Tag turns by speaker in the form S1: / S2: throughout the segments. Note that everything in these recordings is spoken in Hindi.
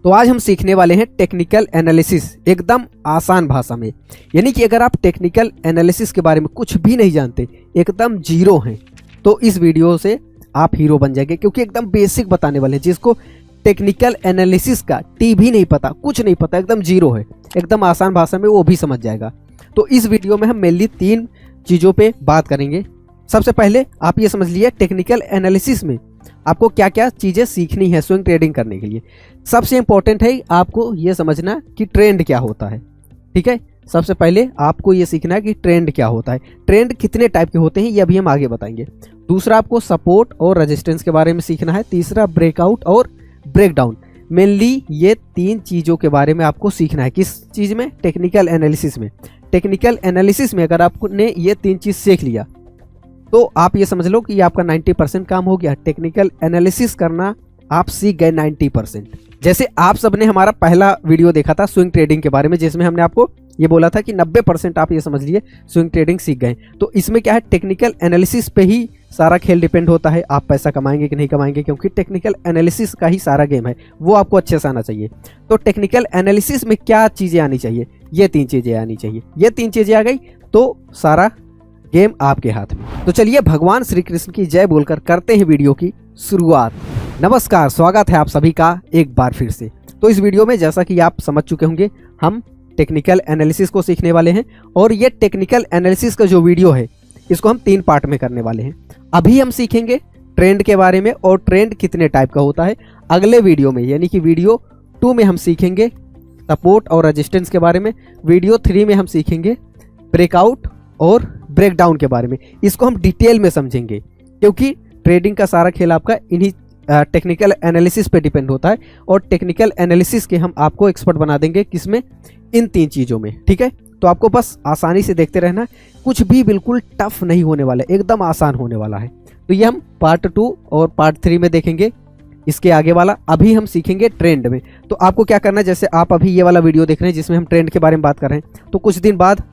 S1: तो आज हम सीखने वाले हैं टेक्निकल एनालिसिस एकदम आसान भाषा में। यानी कि अगर आप टेक्निकल एनालिसिस के बारे में कुछ भी नहीं जानते, एकदम जीरो हैं, तो इस वीडियो से आप हीरो बन जाएंगे, क्योंकि एकदम बेसिक बताने वाले हैं। जिसको टेक्निकल एनालिसिस का टी भी नहीं पता, कुछ नहीं पता, एकदम जीरो है, एकदम आसान भाषा में वो भी समझ जाएगा। तो इस वीडियो में हम मेनली 3 चीज़ों पे बात करेंगे। सबसे पहले आप ये समझ लीजिए टेक्निकल एनालिसिस में आपको क्या क्या चीज़ें सीखनी है स्विंग ट्रेडिंग करने के लिए। सबसे इंपॉर्टेंट है आपको ये समझना कि ट्रेंड क्या होता है। ठीक है, सबसे पहले आपको ये सीखना है कि ट्रेंड क्या होता है, ट्रेंड कितने टाइप के होते हैं ये अभी हम आगे बताएंगे। दूसरा आपको सपोर्ट और रेजिस्टेंस के बारे में सीखना है। तीसरा ब्रेकआउट और ब्रेकडाउन। मेनली ये 3 चीज़ों के बारे में आपको सीखना है। किस चीज़ में? टेक्निकल एनालिसिस में। टेक्निकल एनालिसिस में अगर आपने ये 3 चीज़ सीख लिया तो आप ये समझ लो कि आपका 90% काम हो गया। टेक्निकल एनालिसिस करना आप सीख गए 90%। जैसे आप सबने हमारा पहला वीडियो देखा था स्विंग ट्रेडिंग के बारे में, जिसमें हमने आपको ये बोला था कि 90% आप ये समझ लिए स्विंग ट्रेडिंग सीख गए। तो इसमें क्या है, टेक्निकल एनालिसिस पे ही सारा खेल डिपेंड होता है, आप पैसा कमाएंगे कि नहीं कमाएंगे, क्योंकि टेक्निकल एनालिसिस का ही सारा गेम है, वो आपको अच्छे से आना चाहिए। तो टेक्निकल एनालिसिस में क्या चीज़ें आनी चाहिए? ये 3 चीज़ें आनी चाहिए। ये 3 चीज़ें आ गई तो सारा गेम आपके हाथ में। तो चलिए भगवान श्री कृष्ण की जय बोलकर करते हैं वीडियो की शुरुआत। नमस्कार, स्वागत है आप सभी का एक बार फिर से। तो इस वीडियो में जैसा कि आप समझ चुके होंगे, हम टेक्निकल एनालिसिस को सीखने वाले हैं। और ये टेक्निकल एनालिसिस का जो वीडियो है इसको हम 3 पार्ट में करने वाले हैं। अभी हम सीखेंगे ट्रेंड के बारे में, और ट्रेंड कितने टाइप का होता है। अगले वीडियो में यानी कि वीडियो 2 में हम सीखेंगे सपोर्ट और रेजिस्टेंस के बारे में। वीडियो 3 में हम सीखेंगे ब्रेकआउट और ब्रेकडाउन के बारे में। इसको हम डिटेल में समझेंगे, क्योंकि ट्रेडिंग का सारा खेल आपका इन्हीं टेक्निकल एनालिसिस पे डिपेंड होता है। और टेक्निकल एनालिसिस के हम आपको एक्सपर्ट बना देंगे, किसमें? इन 3 चीज़ों में। ठीक है, तो आपको बस आसानी से देखते रहना, कुछ भी बिल्कुल टफ नहीं होने वाला है, एकदम आसान होने वाला है। तो ये हम पार्ट 2 और पार्ट 3 में देखेंगे इसके आगे वाला। अभी हम सीखेंगे ट्रेंड में। तो आपको क्या करना है, जैसे आप अभी ये वाला वीडियो देख रहे हैं जिसमें हम ट्रेंड के बारे में बात कर रहे हैं, तो कुछ दिन बाद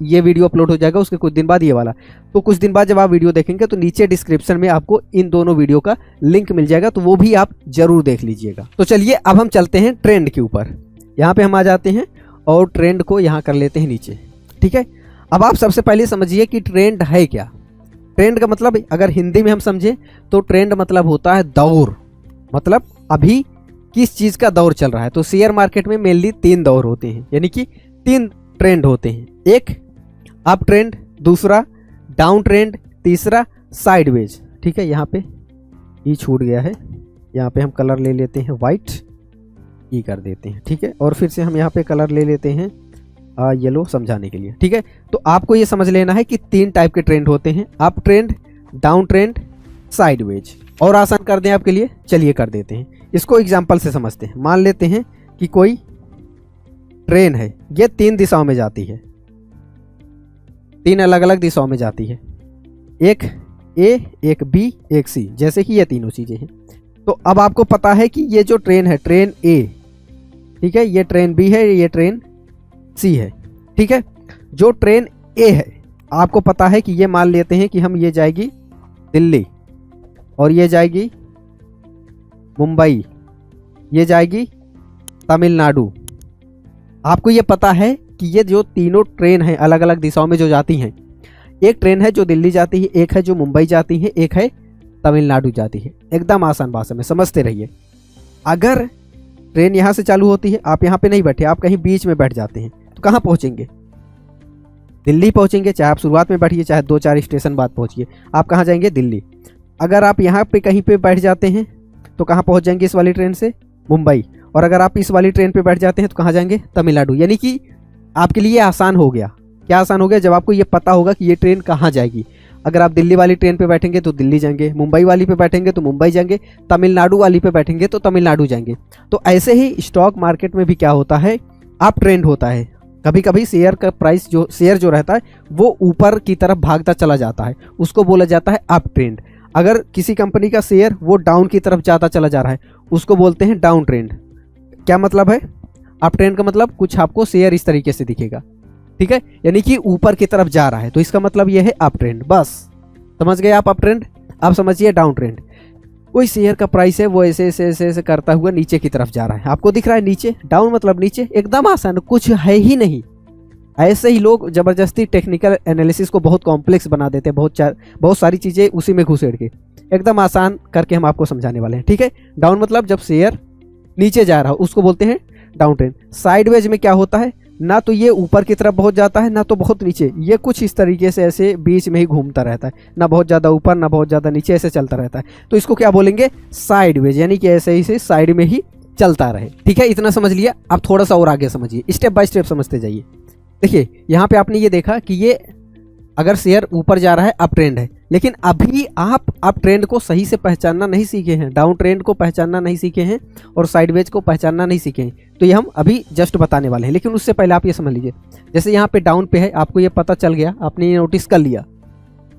S1: ये वीडियो अपलोड हो जाएगा, उसके कुछ दिन बाद ये वाला। तो कुछ दिन बाद जब आप वीडियो देखेंगे तो नीचे डिस्क्रिप्शन में आपको इन दोनों वीडियो का लिंक मिल जाएगा, तो वो भी आप जरूर देख लीजिएगा। तो चलिए अब हम चलते हैं ट्रेंड के ऊपर। यहाँ पे हम आ जाते हैं और ट्रेंड को यहाँ कर लेते हैं नीचे। ठीक है, अब आप सबसे पहले समझिए कि ट्रेंड है क्या। ट्रेंड का मतलब अगर हिंदी में हम समझें तो ट्रेंड मतलब होता है दौर, मतलब अभी किस चीज़ का दौर चल रहा है। तो शेयर मार्केट में मेनली 3 दौर होते हैं, यानी कि 3 ट्रेंड होते हैं। एक अप ट्रेंड, दूसरा डाउन ट्रेंड, तीसरा साइडवेज। ठीक है, यहाँ पे ई छूट गया है, यहाँ पे हम कलर ले लेते हैं वाइट, ई कर देते हैं। ठीक है, और फिर से हम यहाँ पे कलर ले लेते हैं येलो समझाने के लिए। ठीक है, तो आपको ये समझ लेना है कि 3 टाइप के ट्रेंड होते हैं, up trend, down trend, sideways. और आसान कर दें आपके लिए, चलिए कर देते हैं। इसको एग्जाम्पल से समझते हैं। मान लेते हैं कि कोई ट्रेन है, ये 3 दिशाओं में जाती है, 3 अलग अलग दिशाओं में जाती है, एक ए, एक बी, एक सी, जैसे कि ये तीनों चीज़ें हैं। तो अब आपको पता है कि ये जो ट्रेन है ट्रेन ए, ठीक है, ये ट्रेन बी है, ये ट्रेन सी है। ठीक है, जो ट्रेन ए है आपको पता है कि ये मान लेते हैं कि हम ये जाएगी दिल्ली, और ये जाएगी मुंबई, ये जाएगी तमिलनाडु। आपको ये पता है कि ये जो तीनों ट्रेन हैं अलग अलग दिशाओं में जो जाती हैं, एक ट्रेन है जो दिल्ली जाती है, एक है जो मुंबई जाती है, एक है तमिलनाडु जाती है। एकदम आसान भाषा में समझते रहिए। अगर ट्रेन यहाँ से चालू होती है, आप यहाँ पे नहीं बैठे, आप कहीं बीच में बैठ जाते हैं, तो कहाँ पहुँचेंगे? दिल्ली पहुँचेंगे। चाहे आप शुरुआत में बैठिए, चाहे 2-4 स्टेशन बाद पहुँचिए, आप कहाँ जाएंगे? दिल्ली। अगर आप यहाँ पे कहीं पे बैठ जाते हैं तो कहाँ पहुँच जाएंगे इस वाली ट्रेन से? मुंबई। और अगर आप इस वाली ट्रेन पे बैठ जाते हैं तो कहाँ जाएंगे? तमिलनाडु। यानी कि आपके लिए आसान हो गया। क्या आसान हो गया? जब आपको ये पता होगा कि ये ट्रेन कहाँ जाएगी। अगर आप दिल्ली वाली ट्रेन पे बैठेंगे तो दिल्ली जाएंगे, मुंबई वाली पे बैठेंगे तो मुंबई जाएंगे, तमिलनाडु वाली पे बैठेंगे तो तमिलनाडु जाएंगे। तो ऐसे ही स्टॉक मार्केट में भी क्या होता है, अप ट्रेंड होता है। कभी कभी शेयर का प्राइस शेयर जो रहता है वो ऊपर की तरफ भागता चला जाता है, उसको बोला जाता है अप ट्रेंड। अगर किसी कंपनी का शेयर वो डाउन की तरफ जाता चला जा रहा है, उसको बोलते हैं डाउन ट्रेंड। क्या मतलब है? अप ट्रेंड का मतलब कुछ आपको शेयर इस तरीके से दिखेगा, ठीक है, यानी कि ऊपर की तरफ जा रहा है, तो इसका मतलब यह है अप ट्रेंड। बस समझ गए आप अप ट्रेंड। अब समझिए डाउन ट्रेंड। कोई शेयर का प्राइस है वो ऐसे ऐसे ऐसे ऐसे करता हुआ नीचे की तरफ जा रहा है, आपको दिख रहा है नीचे, डाउन मतलब नीचे, एकदम आसान, कुछ है ही नहीं। ऐसे ही लोग जबरदस्ती टेक्निकल एनालिसिस को बहुत कॉम्प्लेक्स बना देते हैं, बहुत सारी चीज़ें उसी में घुसेड़ के, एकदम आसान करके हम आपको समझाने वाले हैं। ठीक है, डाउन मतलब जब शेयर नीचे जा रहा हो उसको बोलते हैं डाउन ट्रेंड। साइडवेज में क्या होता है, ना तो ये ऊपर की तरफ बहुत जाता है ना तो बहुत नीचे, ये कुछ इस तरीके से ऐसे बीच में ही घूमता रहता है, ना बहुत ज़्यादा ऊपर ना बहुत ज़्यादा नीचे, ऐसे चलता रहता है। तो इसको क्या बोलेंगे, साइडवेज, यानी कि ऐसे ही से साइड में ही चलता रहे। ठीक है, इतना समझ लिया। अब थोड़ा सा और आगे समझिए, स्टेप बाय स्टेप समझते जाइए। देखिए यहाँ पे आपने ये देखा कि ये अगर शेयर ऊपर जा रहा है, अप ट्रेंड है, लेकिन अभी आप अप ट्रेंड को सही से पहचानना नहीं सीखे हैं, डाउन ट्रेंड को पहचानना नहीं सीखे हैं और साइडवेज को पहचानना नहीं सीखे हैं। तो ये हम अभी जस्ट बताने वाले हैं, लेकिन उससे पहले आप ये समझ लीजिए, जैसे यहाँ पे डाउन पे है, आपको ये पता चल गया, आपने ये नोटिस कर लिया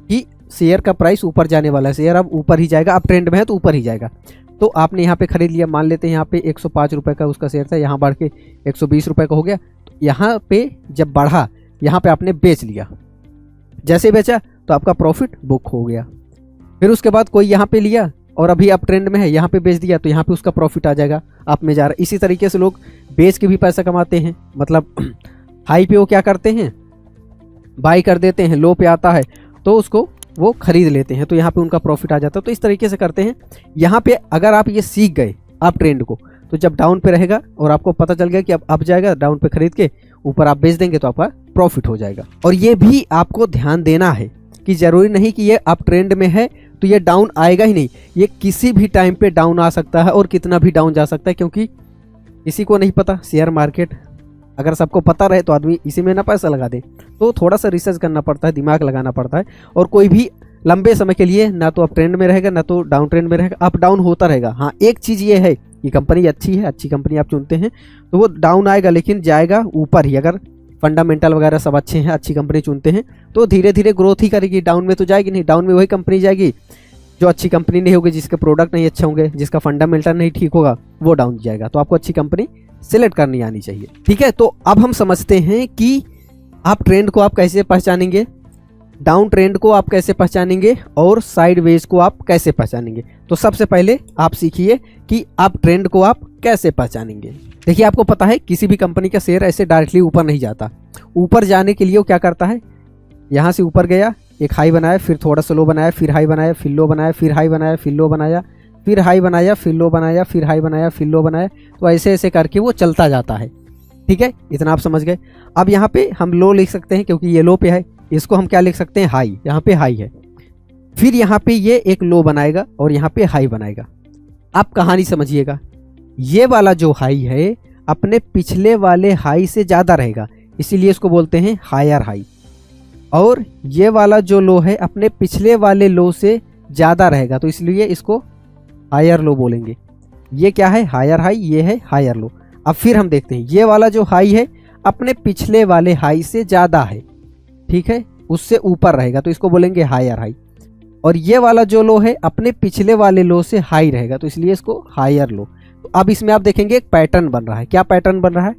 S1: कि शेयर का प्राइस ऊपर जाने वाला है, शेयर अब ऊपर ही जाएगा, अप ट्रेंड में है तो ऊपर ही जाएगा। तो आपने यहाँ पे खरीद लिया, मान लेते हैं यहाँ पे 105 रुपये का उसका शेयर था, यहाँ बढ़ के 120 रुपये का हो गया। तो यहाँ पे जब बढ़ा, यहाँ पे आपने बेच लिया, जैसे बेचा तो आपका प्रॉफिट बुक हो गया। फिर उसके बाद कोई यहाँ पे लिया और अभी अप ट्रेंड में है, यहाँ पे बेच दिया, तो यहाँ पे उसका प्रॉफिट आ जाएगा, अप में जा रहा है। इसी तरीके से लोग बेच के भी पैसा कमाते हैं, मतलब हाई पे वो क्या करते हैं, बाई कर देते हैं, लो पे आता है तो उसको वो खरीद लेते हैं, तो यहाँ पे उनका प्रॉफिट आ जाता है। तो इस तरीके से करते हैं। यहाँ पे अगर आप ये सीख गए अप ट्रेंड को, तो जब डाउन पे रहेगा और आपको पता चल गया कि अब अप जाएगा, डाउन पे खरीद के ऊपर आप बेच देंगे तो आपका प्रॉफिट हो जाएगा। और ये भी आपको ध्यान देना है कि जरूरी नहीं कि ये अप ट्रेंड में है तो ये डाउन आएगा ही नहीं, ये किसी भी टाइम पे डाउन आ सकता है और कितना भी डाउन जा सकता है, क्योंकि किसी को नहीं पता शेयर मार्केट। अगर सबको पता रहे तो आदमी इसी में ना पैसा लगा दे। तो थोड़ा सा रिसर्च करना पड़ता है, दिमाग लगाना पड़ता है। और कोई भी लंबे समय के लिए ना तो अप ट्रेंड में रहेगा ना तो डाउन ट्रेंड में रहेगा, अप डाउन होता रहेगा। हाँ, एक चीज़ ये है कि कंपनी अच्छी है, अच्छी कंपनी आप चुनते हैं तो वो डाउन आएगा लेकिन जाएगा ऊपर ही। अगर फंडामेंटल वगैरह सब अच्छे हैं, अच्छी कंपनी चुनते हैं तो धीरे धीरे ग्रोथ ही करेगी, डाउन में तो जाएगी नहीं। डाउन में वही कंपनी जाएगी जो अच्छी कंपनी नहीं होगी, जिसके प्रोडक्ट नहीं अच्छे होंगे, जिसका फंडामेंटल नहीं ठीक होगा, वो डाउन जाएगा। तो आपको अच्छी कंपनी सिलेक्ट करनी आनी चाहिए। ठीक है, तो अब हम समझते हैं कि आप ट्रेंड को आप कैसे पहचानेंगे, डाउन ट्रेंड को आप कैसे पहचानेंगे और साइडवेज को आप कैसे पहचानेंगे। तो सबसे पहले आप सीखिए कि आप ट्रेंड को आप कैसे पहचानेंगे। देखिए, आपको पता है किसी भी कंपनी का शेयर ऐसे डायरेक्टली ऊपर नहीं जाता। ऊपर जाने के लिए वो क्या करता है, यहाँ से ऊपर गया, एक हाई बनाया, फिर थोड़ा सा लो बनाया, फिर हाई बनाया, फिर लो बनाया, फिर हाई बनाया, फिर लो बनाया, फिर हाई बनाया, फिर लो बनाया, फिर हाई बनाया, फिर लो बनाया। तो ऐसे ऐसे करके वो चलता जाता है। ठीक है, इतना आप समझ गए। अब यहाँ पे हम लो लिख सकते हैं क्योंकि ये लो पे है, इसको हम क्या लिख सकते हैं, हाई। यहाँ पे हाई है, फिर यहाँ पे ये एक लो बनाएगा और यहाँ पे हाई बनाएगा। आप कहानी समझिएगा, ये वाला जो हाई है अपने पिछले वाले हाई से ज़्यादा रहेगा, इसीलिए इसको बोलते हैं हायर हाई। और ये वाला जो लो है अपने पिछले वाले लो से ज़्यादा रहेगा, तो इसलिए इसको हायर लो बोलेंगे। ये क्या है, हायर हाई, ये है हायर लो। अब फिर हम देखते हैं, ये वाला जो हाई है अपने पिछले वाले हाई से ज़्यादा है, ठीक है, उससे ऊपर रहेगा, तो इसको बोलेंगे हायर हाई। और ये वाला जो लो है अपने पिछले वाले लो से हाई रहेगा, तो इसलिए इसको हायर लो। तो अब इसमें आप देखेंगे एक पैटर्न बन रहा है। क्या पैटर्न बन रहा है,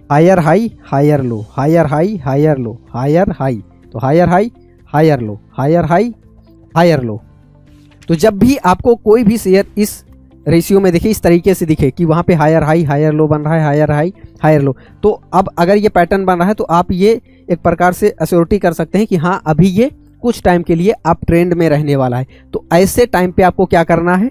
S1: higher high, higher low, higher high, higher low, higher high. तो higher high, higher low, higher high, higher low. तो जब भी आपको कोई भी शेयर इस रेशियो में देखिए, इस तरीके से दिखे कि वहाँ पे हायर हाई हायर लो बन रहा है, हायर हाई हायर लो, तो अब अगर ये पैटर्न बन रहा है तो आप ये एक प्रकार से अश्योरिटी कर सकते हैं कि हाँ अभी ये कुछ टाइम के लिए अप ट्रेंड में रहने वाला है। तो ऐसे टाइम पे आपको क्या करना है,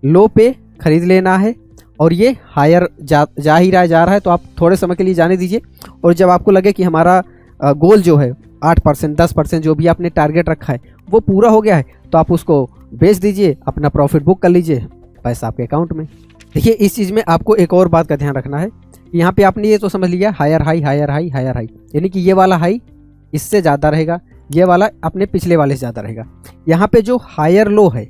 S1: लो पे खरीद लेना है। और ये हायर जा ही रहा है, जा रहा है, तो आप थोड़े समय के लिए जाने दीजिए। और जब आपको लगे कि हमारा गोल जो है 8% 10% जो भी आपने टारगेट रखा है वो पूरा हो गया है, तो आप उसको बेच दीजिए, अपना प्रॉफिट बुक कर लीजिए, पैसा आपके अकाउंट में। देखिए, इस चीज़ में आपको एक और बात का ध्यान रखना है। यहाँ पे आपने ये तो समझ लिया higher high higher high higher high, यानी कि ये वाला हाई इससे ज़्यादा रहेगा, ये वाला अपने पिछले वाले से ज़्यादा रहेगा। यहाँ पे जो हायर लो है,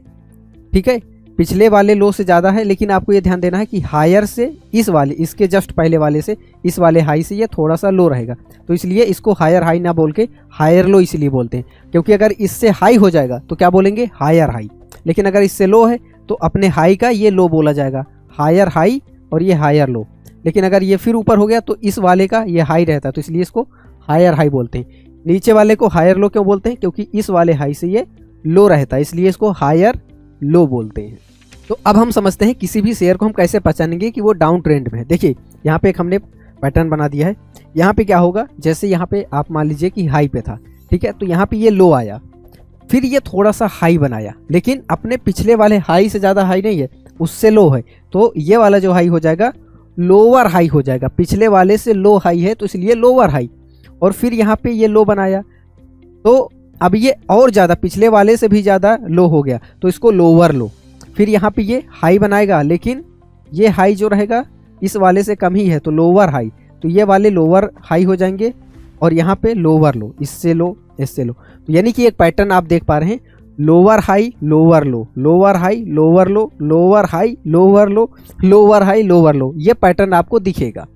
S1: ठीक है, पिछले वाले लो से ज़्यादा है, लेकिन आपको ये ध्यान देना है कि हायर से इस वाले, इसके जस्ट पहले वाले से इस वाले हाई से ये थोड़ा सा लो रहेगा, तो इसलिए इसको हायर हाई ना बोल के हायर लो इसलिए बोलते हैं, क्योंकि अगर इससे हाई हो जाएगा तो क्या बोलेंगे, हायर हाई। लेकिन अगर इससे लो है तो अपने हाई का ये लो बोला जाएगा, हायर हाई और ये हायर लो। लेकिन अगर ये फिर ऊपर हो गया तो इस वाले का ये हाई रहता है, तो इसलिए इसको हायर हाई बोलते हैं। नीचे वाले को हायर लो क्यों बोलते हैं, क्योंकि इस वाले हाई से ये लो रहता है, इसलिए इसको हायर लो बोलते हैं। तो अब हम समझते हैं किसी भी शेयर को हम कैसे पहचानेंगे कि वो डाउन ट्रेंड में है। देखिए यहाँ पे एक हमने पैटर्न बना दिया है। यहाँ पे क्या होगा, जैसे यहाँ पे आप मान लीजिए कि हाई पे था, ठीक है, तो यहाँ पे ये लो आया, फिर ये थोड़ा सा हाई बनाया, लेकिन अपने पिछले वाले हाई से ज़्यादा हाई नहीं है, उससे लो है, तो ये वाला जो हाई हो जाएगा लोअर हाई हो जाएगा। पिछले वाले से लो हाई है तो इसलिए लोअर हाई, और फिर यहाँ पे ये लो बनाया, तो अब ये और ज़्यादा पिछले वाले से भी ज़्यादा लो हो गया, तो इसको लोअर लो। फिर यहाँ पे ये हाई बनाएगा, लेकिन ये हाई जो रहेगा इस वाले से कम ही है, तो लोअर हाई, तो ये वाले लोअर हाई हो जाएंगे, और यहाँ पे लोअर लो, इससे लो, इससे लो। तो यानी कि एक पैटर्न आप देख पा रहे हैं, लोअर हाई लोअर लो, लोअर हाई लोअर लो, लोअर हाई लोअर लो, लोअर हाई लोअर लो, ये पैटर्न आपको दिखेगा।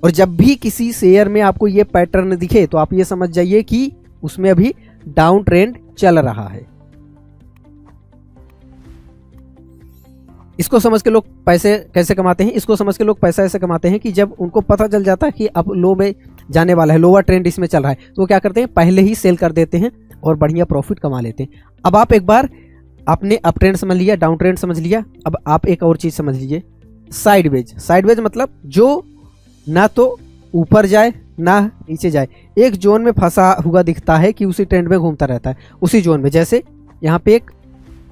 S1: और जब भी किसी शेयर में आपको ये पैटर्न दिखे तो आप ये समझ जाइए कि उसमें अभी डाउन ट्रेंड चल रहा है। इसको समझ के लोग पैसे कैसे कमाते हैं, इसको समझ के लोग पैसा ऐसे कमाते हैं कि जब उनको पता चल जाता है कि अब लो में जाने वाला है, लोअर ट्रेंड इसमें चल रहा है, तो वो क्या करते हैं, पहले ही सेल कर देते हैं और बढ़िया प्रॉफिट कमा लेते हैं। अब आप एक बार आपने अप ट्रेंड समझ लिया, डाउन ट्रेंड समझ लिया, अब आप एक और चीज़ समझ लीजिए, साइडवेज। साइडवेज मतलब जो ना तो ऊपर जाए ना नीचे जाए, एक जोन में फंसा हुआ दिखता है कि उसी ट्रेंड में घूमता रहता है, उसी जोन में। जैसे यहाँ पे एक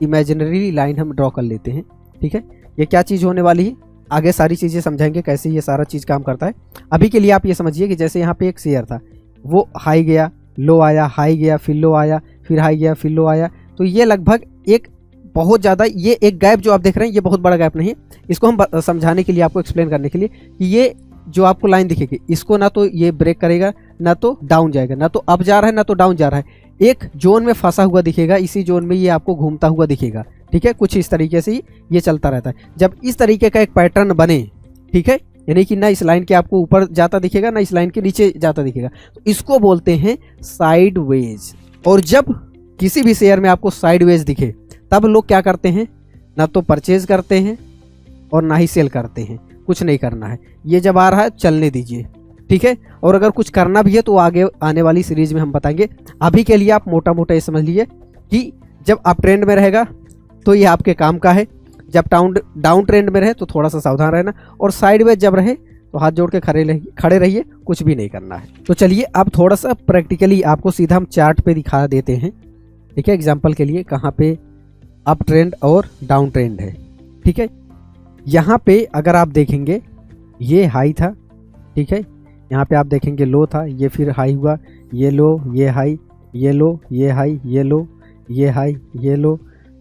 S1: इमेजिनरी लाइन हम ड्रॉ कर लेते हैं, ठीक है, ये क्या चीज़ होने वाली है, आगे सारी चीज़ें समझाएंगे कैसे ये सारा चीज़ काम करता है। अभी के लिए आप ये समझिए कि जैसे यहाँ पे एक शेयर था, वो हाई गया, लो आया, हाई गया, फिर लो आया, फिर हाई गया, फिर लो आया, तो ये लगभग एक बहुत ज़्यादा, ये एक गैप जो आप देख रहे हैं ये बहुत बड़ा गैप नहीं है। इसको हम समझाने के लिए, आपको एक्सप्लेन करने के लिए कि ये जो आपको लाइन दिखेगी, इसको ना तो ये ब्रेक करेगा, ना तो डाउन जाएगा, ना तो अप जा रहा है ना तो डाउन जा रहा है, एक जोन में फंसा हुआ दिखेगा, इसी जोन में ये आपको घूमता हुआ दिखेगा, ठीक है। कुछ इस तरीके से ही ये चलता रहता है। जब इस तरीके का एक पैटर्न बने, ठीक है, यानी कि ना इस लाइन के आपको ऊपर जाता दिखेगा ना इस लाइन के नीचे जाता दिखेगा, तो इसको बोलते हैं साइडवेज। और जब किसी भी शेयर में आपको साइडवेज दिखे तब लोग क्या करते हैं, ना तो परचेज करते हैं और ना ही सेल करते हैं, कुछ नहीं करना है, ये जब आ रहा है चलने दीजिए, ठीक है। और अगर कुछ करना भी है तो आगे आने वाली सीरीज में हम बताएंगे। अभी के लिए आप मोटा मोटा ये समझ लीजिए कि जब आप ट्रेंड में रहेगा तो ये आपके काम का है, जब डाउन ट्रेंड में रहे तो थोड़ा सा सावधान रहना, और साइडवेज जब रहे तो हाथ जोड़ के खड़े रहिए, कुछ भी नहीं करना है। तो चलिए अब थोड़ा सा प्रैक्टिकली आपको सीधा हम चार्ट पे दिखा देते हैं, ठीक है, एग्जांपल के लिए कहाँ पे अप ट्रेंड और डाउन ट्रेंड है, ठीक है। यहाँ पे अगर आप देखेंगे ये हाई था, ठीक है, यहाँ पे आप देखेंगे लो था, ये फिर हाई हुआ, ये लो, ये हाई, ये लो, ये हाई, ये लो, ये हाई, ये लो,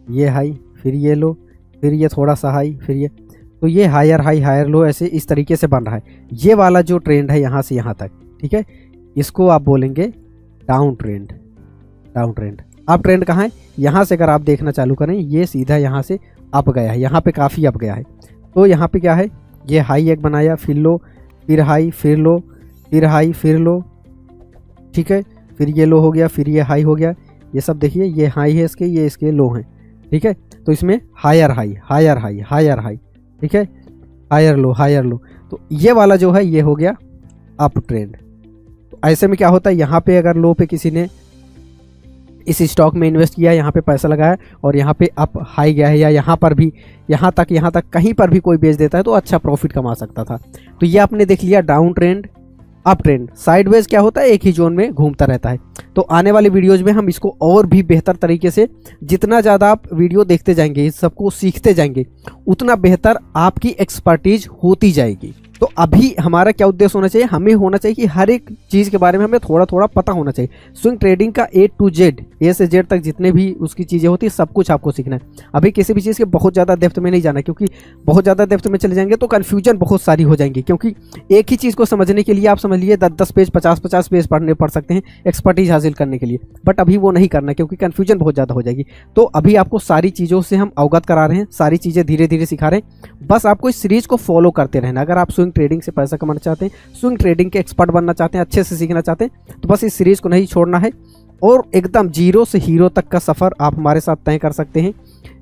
S1: ये हाई, फिर ये लो, फिर ये थोड़ा सा हाई, फिर ये, तो ये हायर हाई हायर लो ऐसे इस तरीके से बन रहा है। ये वाला जो ट्रेंड है यहाँ से यहाँ तक, ठीक है, इसको आप बोलेंगे down trend. Down trend, up trend कहाँ है, यहाँ से अगर आप देखना चालू करें ये सीधा यहाँ से अप गया है, यहाँ पे काफ़ी अप गया है, तो यहाँ पे क्या है, ये हाई एक बनाया, फिर लो, फिर हाई, फिर लो, फिर हाई, फिर लो, ठीक है, फिर ये लो हो गया, फिर ये हाई हो गया, ये सब देखिए, ये हाई है इसके, ये इसके लो हैं, ठीक है। तो इसमें higher high higher high higher high, ठीक है, हायर लो हायर लो, तो ये वाला जो है ये हो गया अप ट्रेंड। तो ऐसे में क्या होता है, यहाँ पे अगर लो पे किसी ने इस स्टॉक में इन्वेस्ट किया, यहाँ पे पैसा लगाया और यहाँ पे अप हाई गया है, या यहाँ पर भी यहाँ तक कहीं पर भी कोई बेच देता है तो अच्छा प्रॉफिट कमा सकता था। तो ये आपने देख लिया down trend, up trend. Sideways क्या होता है, एक ही जोन में घूमता रहता है। तो आने वाले वीडियोज में हम इसको और भी बेहतर तरीके से, जितना ज़्यादा आप वीडियो देखते जाएंगे, इस सबको सीखते जाएंगे, उतना बेहतर आपकी एक्सपर्टीज होती जाएगी। तो अभी हमारा क्या उद्देश्य होना चाहिए, हमें होना चाहिए कि हर एक चीज़ के बारे में हमें थोड़ा थोड़ा पता होना चाहिए। स्विंग ट्रेडिंग का A to Z, A से Z तक जितने भी उसकी चीज़ें होती है सब कुछ आपको सीखना है। अभी किसी भी चीज़ के बहुत ज़्यादा डेप्थ में नहीं जाना, क्योंकि बहुत ज़्यादा डेप्थ में चले जाएंगे तो कन्फ्यूजन बहुत सारी हो जाएंगी। क्योंकि एक ही चीज़ को समझने के लिए आप समझ लीजिए 10-10 पेज 50-50 पेज पढ़ सकते हैं एक्सपर्टीज हासिल करने के लिए, बट अभी वो नहीं करना क्योंकि कन्फ्यूजन बहुत ज़्यादा हो जाएगी। तो अभी आपको सारी चीज़ों से हम अवगत करा रहे हैं, सारी चीज़ें धीरे धीरे सिखा रहे हैं। बस आपको इस सीरीज़ को फॉलो करते रहना। अगर आप स्विंग ट्रेडिंग से पैसा चाहते हैं, स्विंग ट्रेडिंग के एक्सपर्ट बनना चाहते हैं, अच्छे से सीखना चाहते हैं, तो बस इस सीरीज को नहीं छोड़ना है और एकदम जीरो से हीरो तक का सफर आप हमारे साथ तय कर सकते हैं।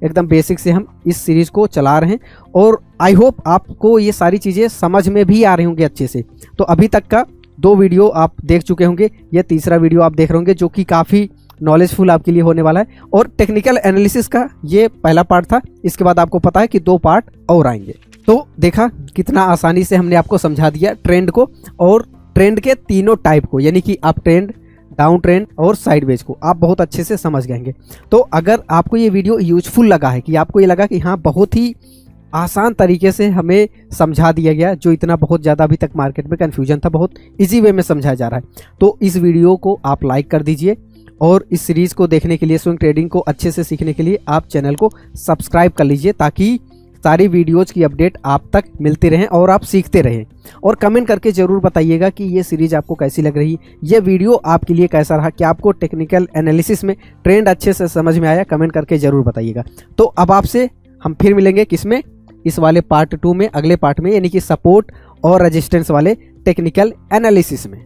S1: एकदम बेसिक से हम इस सीरीज को चला रहे हैं और आई होप आपको ये सारी चीजें समझ में भी आ रही होंगी अच्छे से। तो अभी तक का 2 वीडियो आप देख चुके होंगे, ये तीसरा वीडियो आप देख रहे होंगे जो कि काफ़ी नॉलेजफुल आपके लिए होने वाला है। और टेक्निकल एनालिसिस का ये पहला पार्ट था, इसके बाद आपको पता है कि 2 पार्ट और आएंगे। तो देखा कितना आसानी से हमने आपको समझा दिया ट्रेंड को, और ट्रेंड के तीनों टाइप को, यानी कि अप ट्रेंड, डाउन ट्रेंड और साइडवेज को आप बहुत अच्छे से समझ गएंगे। तो अगर आपको ये वीडियो यूजफुल लगा है, कि आपको ये लगा कि हाँ बहुत ही आसान तरीके से हमें समझा दिया गया, जो इतना बहुत ज़्यादा अभी तक मार्केट में कन्फ्यूजन था, बहुत इजी वे में समझाया जा रहा है, तो इस वीडियो को आप लाइक कर दीजिए। और इस सीरीज़ को देखने के लिए, स्विंग ट्रेडिंग को अच्छे से सीखने के लिए आप चैनल को सब्सक्राइब कर लीजिए, ताकि सारी वीडियोज़ की अपडेट आप तक मिलती रहें और आप सीखते रहें। और कमेंट करके ज़रूर बताइएगा कि ये सीरीज़ आपको कैसी लग रही, ये वीडियो आपके लिए कैसा रहा, कि आपको टेक्निकल एनालिसिस में ट्रेंड अच्छे से समझ में आया, कमेंट करके ज़रूर बताइएगा। तो अब आपसे हम फिर मिलेंगे किसमें, इस वाले पार्ट 2 में, अगले पार्ट में, यानी कि सपोर्ट और रेजिस्टेंस वाले टेक्निकल एनालिसिस में।